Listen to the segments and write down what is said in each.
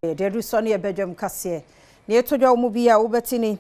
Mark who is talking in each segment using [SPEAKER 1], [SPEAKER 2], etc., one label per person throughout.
[SPEAKER 1] There do Sonny a Badwam Cassie. Near to your movie, Ubetini.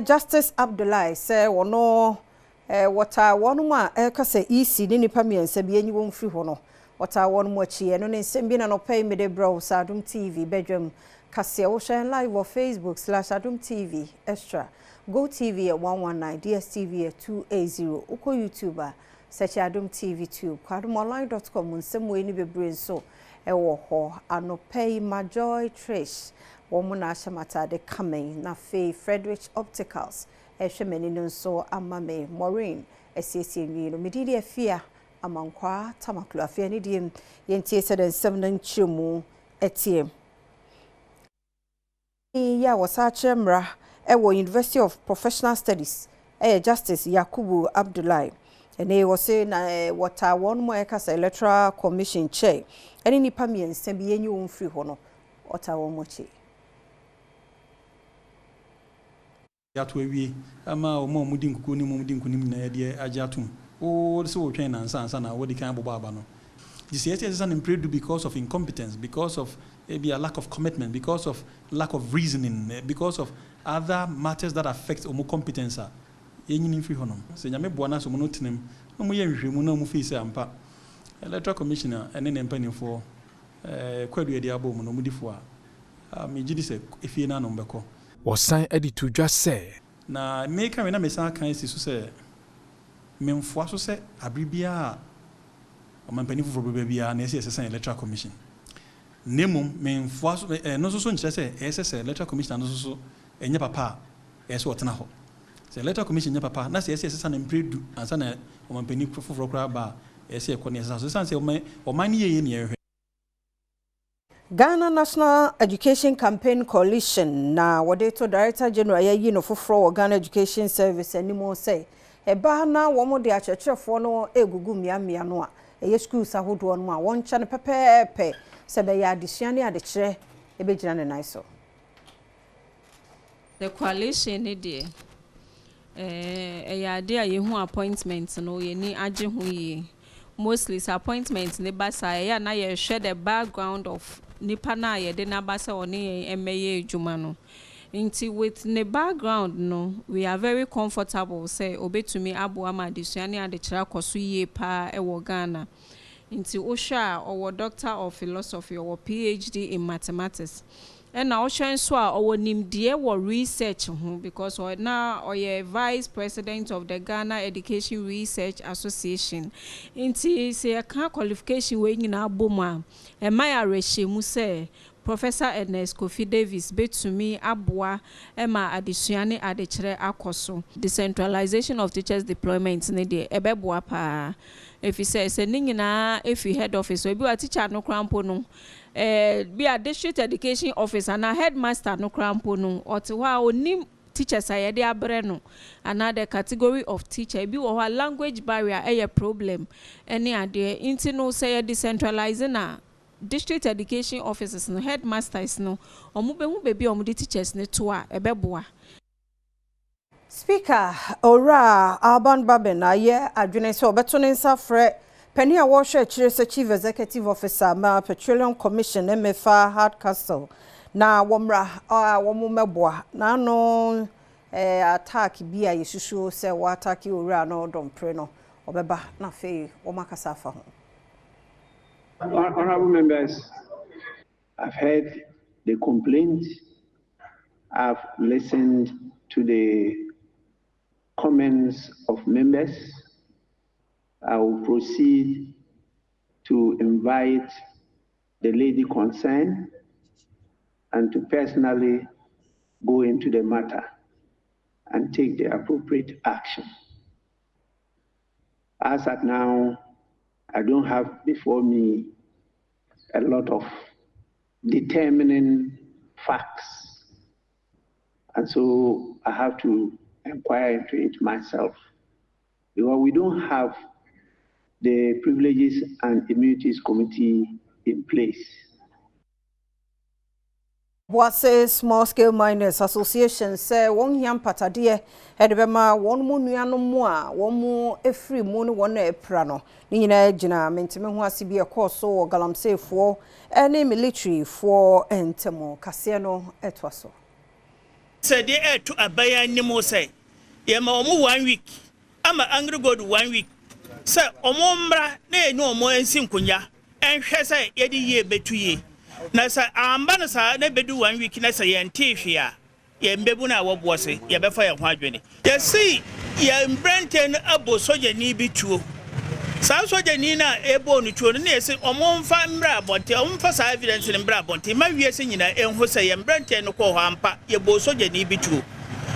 [SPEAKER 1] Justice Abdulai say, or no, what I want more, Cassa easy, Nini Pamian, Sabian, you won't free honor. What I want more cheer, and then send me and pay me the browse, Adom TV, Badwam Cassia, Ocean Live or Facebook/Adom TV Extra. Go TV at 119, DSTV at 280, Uko YouTuber, search Adom TV tube, AdomOnline.com, and some way ni be brain so. Ewo ho anopay Majoy Trish woman ashamata de coming na fe Frederick Opticals ehwemeni nso amame Maureen esiesie nwino medidi afia amankwa tamaklo afia ni diem yentie se den 7 nchemu etiem ya wasache mra ewo University of Professional Studies Justice Yakubu Abdulai and he was saying what I want more as Electoral Commission chair. Any nipa mi ensembi enyi won free hono. What I want more chair.
[SPEAKER 2] Ya to ewie ama o mo mudi nkuku ni mo mudi nkunim na ye ajatum. O so wo twen na ansa na wo di kan bobo aba no. The CSS is an improved because of incompetence, because of maybe a lack of commitment, because of lack of reasoning, because of other matters that affect omo competence. Yenyin free honum se nyame boana so no tinem no mo yenhwehwemu na mo fi se ampa electoral commissioner ene ne mpanifo kwadu edi abom no mudifo a me gidi se efie na no mbeko
[SPEAKER 3] osan edi to dwa se
[SPEAKER 2] na me kan we na me san kan si so se memfo so se abribia o mpanifo fo bebia na ese san electoral commission nemum memfo so no so nche se ese electoral commission no so enye papa ese otena ho. The Electoral Commission papa na say yes an impredu ansa na o mampani foforo kra ba ese ekọ ne so say o man ye ne ehwe
[SPEAKER 1] Ghana National Education Campaign Coalition na Wadeto Director General ye no foforo Ghana Education Service animo say e ba na wo mo de akyerkyerefo no egugu miamia no a eye schools ahodo no a won kya ne pepepe se be ya adesua ne adekire e be gina ne naiso.
[SPEAKER 4] The coalition ni de ade a yehu appointment no ye ni age hu yi mostly appointment ne basa ya na ye share the background of nipa na ye de na basa oni emeye adwuma no nti with the background no we are very comfortable say obetumi abo ama adesua ne adekira koso yi pa e wo Ghana nti osha owo doctor of philosophy or PhD in mathematics. And now so our nimdie or research because now or vice president of the Ghana Education Research Association. Inti say a qualification weighing in our boma. And my arreshimu say Professor Ernest Kofi Davis bet to me abwa Emma Adisiani Adechere Akoso. Decentralization of teachers deployment nede ebebwa pa. If he says sending na if he head office so be a teacher no crampo no. Be a district education officer and a headmaster no crampo no or to wa onim teachers ayede abre no another category of teacher be or language barrier a problem any ade inti no say decentralizing na district education officers no headmasters no omo be hu bebi omo de teachers ne to a ebeboa.
[SPEAKER 1] Speaker Ora Alban Baben aye adwene so obeto ne nsa frɛ Penny a washer Chief Executive Officer Ma Petroleum Commission MFA Hardcastle na womra womumeboa na no attack bi a yesusu se wa attack owura no dompre no obeba na fe womakasa fa ho.
[SPEAKER 5] Honorable members, I've heard the complaint. I've listened to the comments of members. I will proceed to invite the lady concerned and to personally go into the matter and take the appropriate action. As at now, I don't have before me a lot of determining facts, and so I have to inquire into it myself, because we don't have the Privileges and Immunities Committee in place.
[SPEAKER 1] Obuasi Small Scale Miners Association say won hiam patade e de bema won mu nuanom mu a won mu efri mu no won epra no ni nyina gina mentime ho ase bi e course so galamsefo ene military for entemo kase no etwaso
[SPEAKER 6] say dey air to abaya nimo say ye ma omo 1 week ama angry god 1 week say omo mbra na enyu omo ensi nkonya enhwe say ye di ye betuye na sa amba na sa na bedu 1 week na sa ye ntehwe a ye mbebu na Obuasi ye befa ye ho adwene ye see ye mbrenten abo soja ni bituo sa soja ni na ebo no tuo na ye see omo mfa mbra abonte omo mfa sa evidence ni mbra abonte ma wie se nyina enho sa ye mbrenten no ko ho ampa ye bo soja ni bituo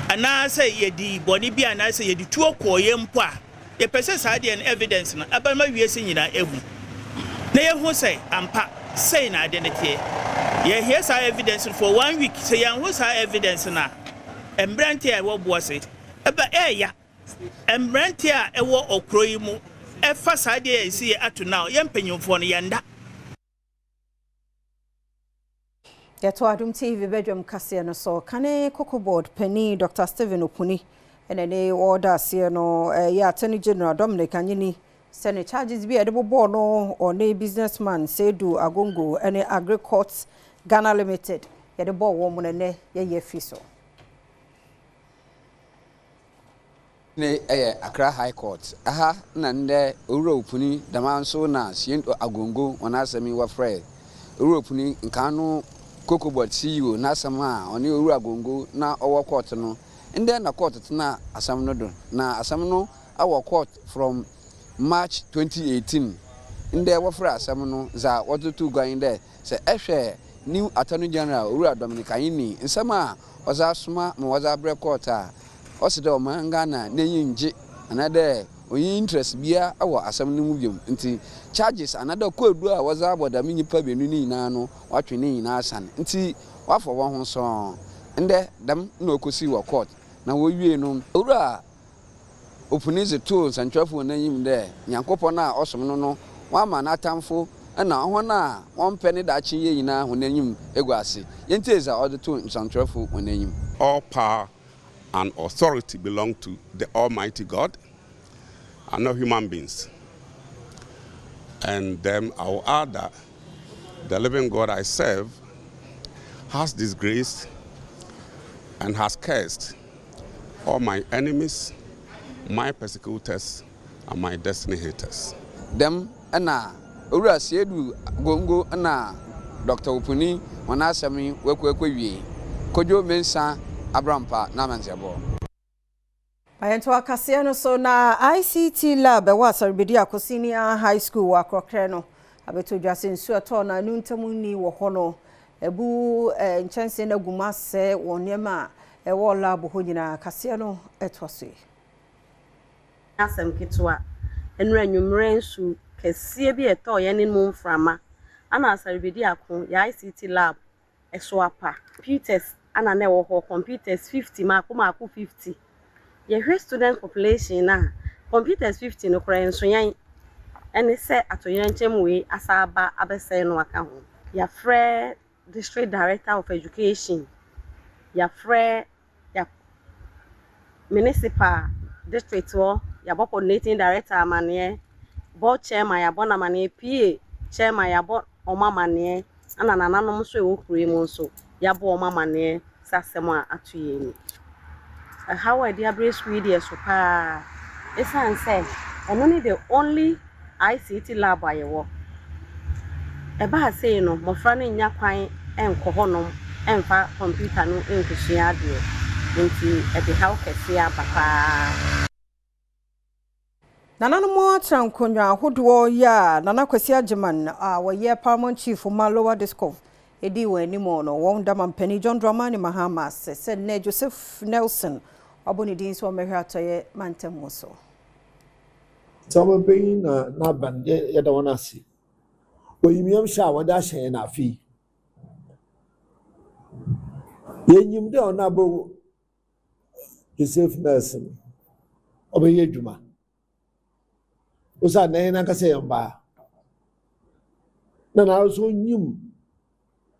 [SPEAKER 6] ana say ye di boni bi ana say ye di tuo ko ye mpo a ye pese sa de evidence na aba ma wie se nyina ehu na ye ho say ampa say na de nete ye here's our evidence for 1 week say yan who's our evidence na embrante a Obuasi eba ya embrante a ewo okroyi mu efa sa de e si ato now ye mpanyimfo no yenda
[SPEAKER 1] Yeto Adom TV Badwam kase no so kane Cocoa Board Penny Dr. Stephen Opuni ene order se no ya Attorney General Dominic Anyini sene charges bi edebo no or ne businessman Sedu Agongo ene Agricourt Ghana Limited yedebo wo mo ne ye fiso
[SPEAKER 7] ne Accra High Court aha na nde owura Opuni damanso na Siento Agongo ona asemi wa frɛ owura Opuni nkanu Cocoa Board CEO na asama oni owura Agongo na owo court no nde na court na asam no do na asam no awo court from March 2018 nde wo frɛ asam no za wotutu gwan de se ehwe new Attorney General owura Dominic Anyini nsama oza suma ma waza bre court a oside o mangana na yinje anade oyin interest bia awo asam no mu biom nti charges another kodu a waza aboda minyipa benu ni na no watwe ni na asan nti wafo wo ho so nde dam na okosi wo court na wo wie no owura Opunize to santrafo na yim de nyankopɔ na osom no no wa ma na tamfo na ho na won pɛ ne da kye ye nyina ho na yim eguase yenteza ɔde to santrafo na yim.
[SPEAKER 8] All power and authority belong to the Almighty God and not human beings. And then I will add that the living God I serve has disgraced and has cursed all my enemies, my persecutors, and my destiny haters.
[SPEAKER 7] Them na owura Sedu Agongo na Dr. Opuni wana asemi wekwekwe Jean Mensa abrampa na manzebo.
[SPEAKER 1] Ayento akase no so na ICT lab wa Saribedi Akosinia High School wa Krokre no abeto dwase nsu ato na nuntamu ni wo ho no ebu nchanse na gumase wonema wo lab ho nyina kase no etwose
[SPEAKER 9] asem kitwa enura nwumre nsu kese bi eto ye ne mu mframa ana Saribedi akon ya ICT lab eso apa computers ana na wo ho computers 50 mako 50 ye student population na computers 50 no kora nso yan ene se atoyan chemwe asaba abese no aka ho ya frɛ district director of education ya frɛ ya municipal district wo ya bo coordinating director amane board chairman ya bona mane PA chairman ya bo omamane ana nananom so e wo kure mu nso ya bo omamane sasem a atoye ni how I dear brace with you so pa esan say only the only ICT lab I work eba say no mofra no nya kwan enko honom emfa computer no enkusua de nti e be how kese papa
[SPEAKER 1] Nana no mo trankonwa ahodo ya nana kwasi ageman a woye Parliamentary chief ma lower discof edi wani mo no won da mampani John Dramani Mahama se ne Joseph Nelson aboni din so mehwe atoye mantemu so
[SPEAKER 10] Some being na ban ya da wana si oyimiam sha wada hyen na afi yenyim de ona bo Joseph Nelson obeye dwuma usa na kase yamba na so nyim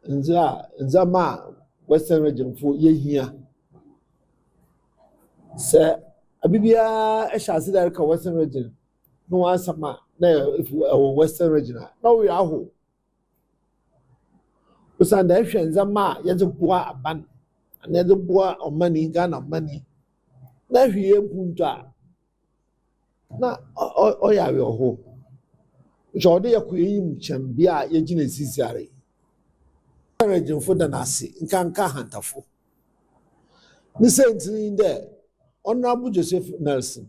[SPEAKER 10] nza ma Western region for ye here. Sir, Abibia Eshasi that Western region. No answer ma if Western region. No we are who. Usan the actions are ma yazuwa aban. And the boy of money, Ghana money. Now here punta. Na oya we ho. Jode yakuyi chambia yejine sisiare. Region for the nasi nkanka hantafo. Ni sentini there. Honorable Joseph Nelson.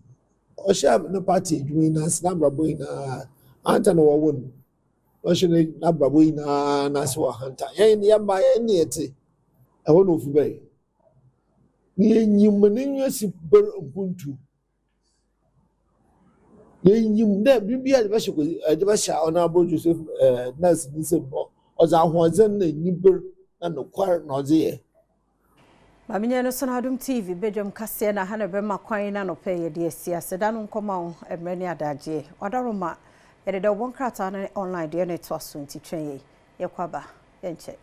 [SPEAKER 10] Osha no party doing nas number boy na antana wawon. Osha number boy na naswa hanta. Yen yamba yen yete. I won't know for Ni mwenye si ber ubuntu. Ni mde bibia adibasha Honorable Joseph Nelson Nisembo. Oza ahwazen ni ber na no kwar na oze.
[SPEAKER 1] Maminya no sana Adom TV Badwam kase na hana bema kwan na no peye de siasa da no nkoma emreni adaje. Odaroma yede de won krata na online de na to aso nti twen ye kwaba yenche.